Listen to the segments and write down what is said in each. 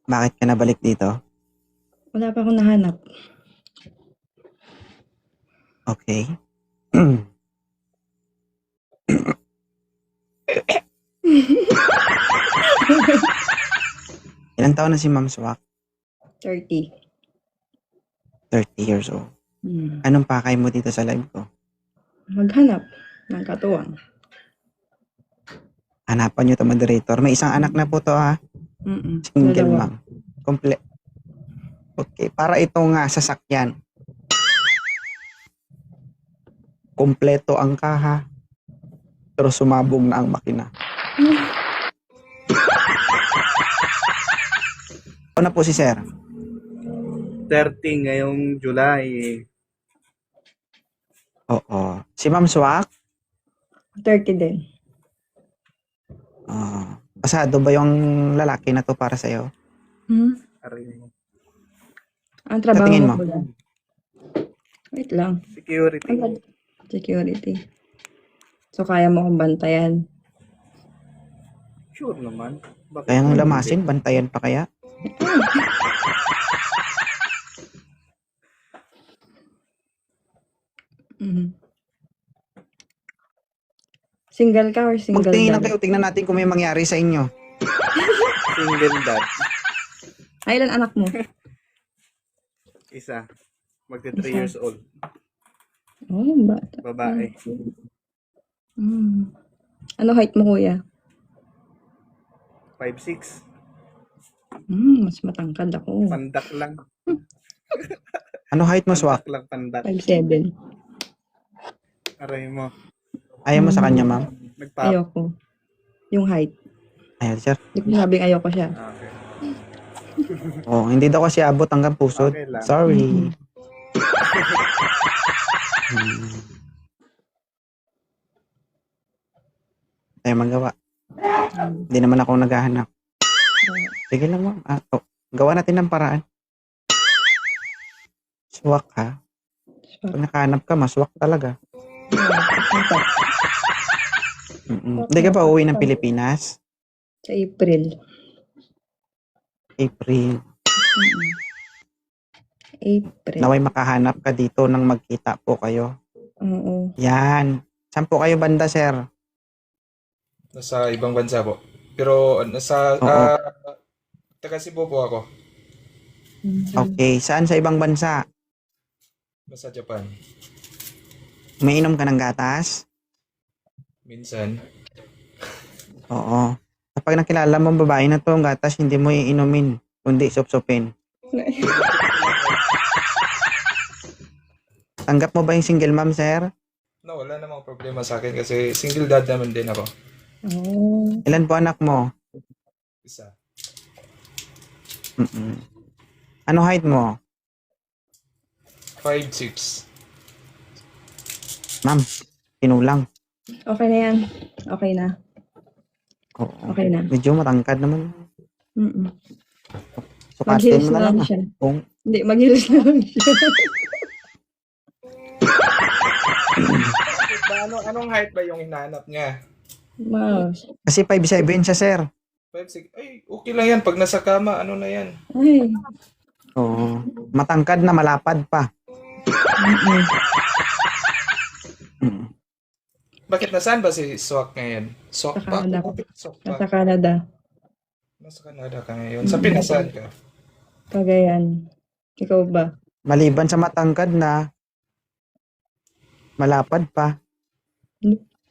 Bakit ka nabalik dito? Wala pa akong nahanap. Okay. Ilang taon na si Ma'am Swak? 30. 30 years old. Hmm. Anong pakay mo dito sa live ko? Maghanap ng katuwang. Hanapan nyo ito, moderator. May isang anak na po to, ha? Single, Dalawa. ma'am. Okay, para ito nga sasakyan. Kompleto ang kaha, pero sumabog na ang makina. Ano na po si Sir? 30 ngayong July. Oo. Si Ma'am Swak? 30 din. Pasado ba yung lalaki na to para sa'yo? Aray mo. Ang trabaho Sa tingin mo mo? po yan. Wait lang. Security. Security. So, kaya mo kong bantayan. Sure naman. Bakit Kaya nga hindi? lamasin, bantayan pa kaya? Single ka or single Magtingin lang dad? kayo, tingnan natin kung may mangyari sa inyo. Single dad. Ay, ilan anak mo? Isa. Magti 3 Isa. years old. Oh, yung bata. Babae. Ano height mo, kuya? 5'6". Mas matangkad ako. Pandak lang. Ano height mo, Swak? Pandak lang, pandak. 5'7". Aray mo. Ayaw mo sa kanya, ma'am? Nagpap. Ayoko. Yung height. Ayaw, sir. Hindi ko sabing ayoko siya. Okay. Oh, hindi daw kasi abot hanggang pusod. Okay lang. Sorry. Ayaw magawa. Hindi naman ako naghahanap. Sige lang, ma'am. Gawa natin ng paraan. Swak, ha? Pag nakahanap ka, maswak talaga. Hindi ka pa uuwi ng Pilipinas? Sa April. April. April. Naway makahanap ka dito nang magkita po kayo. Oo. Yan. Saan po kayo banda, sir? Nasa ibang bansa po. Pero nasa Oo. taga Cebu po ako. Okay. Saan sa ibang bansa? Nasa Japan. Umiinom ka ng gatas? Minsan. Oo. Kapag nakilala mo ang babae na to, ang gatas hindi mo iinumin, kundi supsupin. Tanggap mo ba yung single mom, sir? No, wala namang problema sa akin kasi single dad naman din ako. Oh. Ilan po anak mo? Isa. Ano height mo? 5'6". Ma'am, pinulang. Okay na yan. Okay na. Oo. Okay na. Medyo matangkad naman. Sukatin Mag-heels mo na na lang. lang siya. Kung Hindi, mag-heels na lang siya. Anong height ba yung hinahanap niya? Mouse. kasi 5'7 siya, sir. 5'6". Ay, okay lang yan. Pag nasa kama, ano na yan? Ay. Oo. Matangkad na malapad pa. Bakit nasaan ba si Swak ngayon? Swak Sa pa? Canada. Swak pa. Nasa Canada. Nasa Canada ka ngayon. Sa Pinas saan ka? Cagayan. Ikaw ba? Maliban sa matangkad na, malapad pa.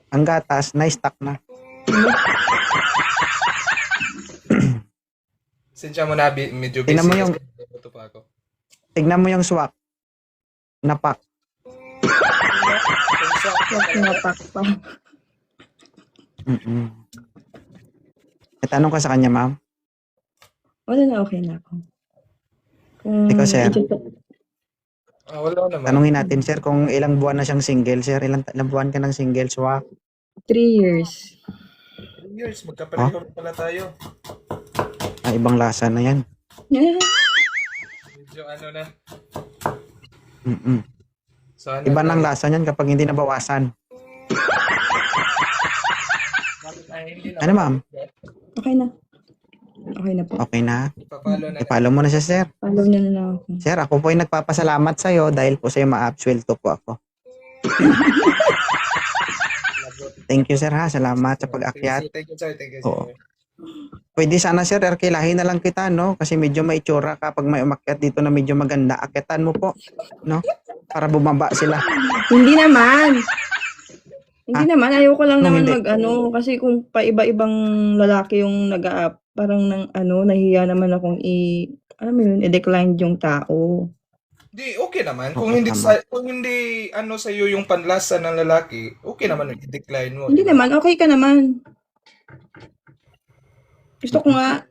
Ang gatas, na-stuck na. Sinsya mo na, medyo busy. Tingnan mo yung- kasi buto pa ako. Tignan mo yung swak. Napak. Napak pa. Tanong ka sa kanya, ma'am. Wala na, okay na ako. Kung Ikaw, sir. Wala naman. Tanungin natin, sir, kung ilang buwan na siyang single, sir. Ilang buwan ka ng single, swak? 3 years. 3 years, magkapareho pala tayo. Ibang lasa na yan. Medyo ano na. Sana Iba ng lasa niyan kapag hindi nabawasan. Ay, hindi na. Ano, ma'am? Okay na. Okay na po. Okay na. Ipapalo na. I-follow mo na siya, sir. Follow niya na lang ako. Sir, ako po ay nagpapasalamat sa'yo dahil po sa'yo ma-absuelto po ako. Thank you, sir, ha. Salamat sa pag-akyat. Thank you, sir. Thank you, Oo. sir. Pwede sana, sir, erkilahin na lang kita, no? Kasi medyo may itsura ka pag may umakyat dito na medyo maganda. Akyatan mo po, no? Para bumaba sila. Hindi naman. Hindi naman. Ayoko lang Nung naman hindi. mag-ano. Kasi kung pa iba-ibang lalaki yung parang nahihiya naman akong alam mo yun, i-decline yung tao. Di, okay naman. Oo, Kung hindi ano sa iyo yung panlasa ng lalaki, okay naman i-decline mo. Hindi naman. Okay ka naman. Gusto ko nga.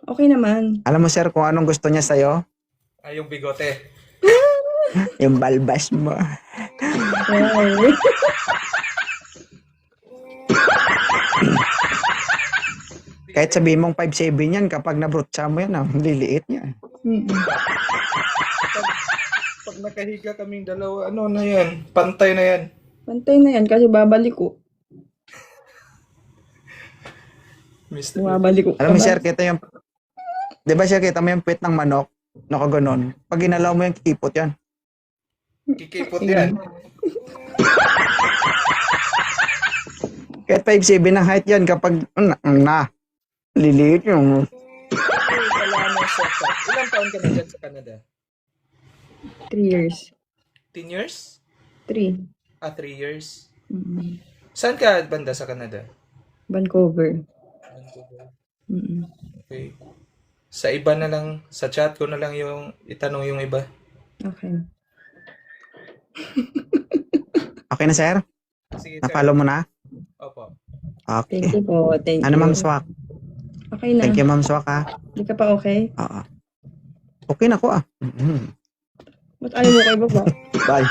Okay naman. Alam mo, sir, kung anong gusto niya sa'yo? Ay, yung bigote. Yung balbas mo. Okay. Kahit sabihin mong 5'7 yan, kapag nabrutsa mo yan, liliit niya. Mm-mm. Pag nakahiga kaming dalawa, ano na yan? Pantay na yan. Pantay na yan kasi babalik ko. Mr. Babalik ko. Alam mo, sir, kita yung... Di ba, sir, kita mo yung puwet ng manok? Nakaganon. Pag ginalaw mo yung kipot yan. Kikipot yan. Kahit 5'7 ang height yan, kapag liliit yung... Ilang taon ka na dyan sa Canada? 3 years. 10 years? 3. 3 years. Mm-mm. Saan ka banda sa Canada? Vancouver. Vancouver. Mm-mm. Okay. Sa iba na lang, sa chat ko na lang yung itanong yung iba. Okay. Okay na, sir? Sige, sir. Na-follow mo na? Opo. Okay. Thank you po. Thank Ano, you. Ma'am Swak? Okay na. Thank you, Ma'am Swak, ha? Hindi ka pa okay? Oo. Okay na ko, ah. Mhm. Ba't ayaw mo kayo baba? Bye.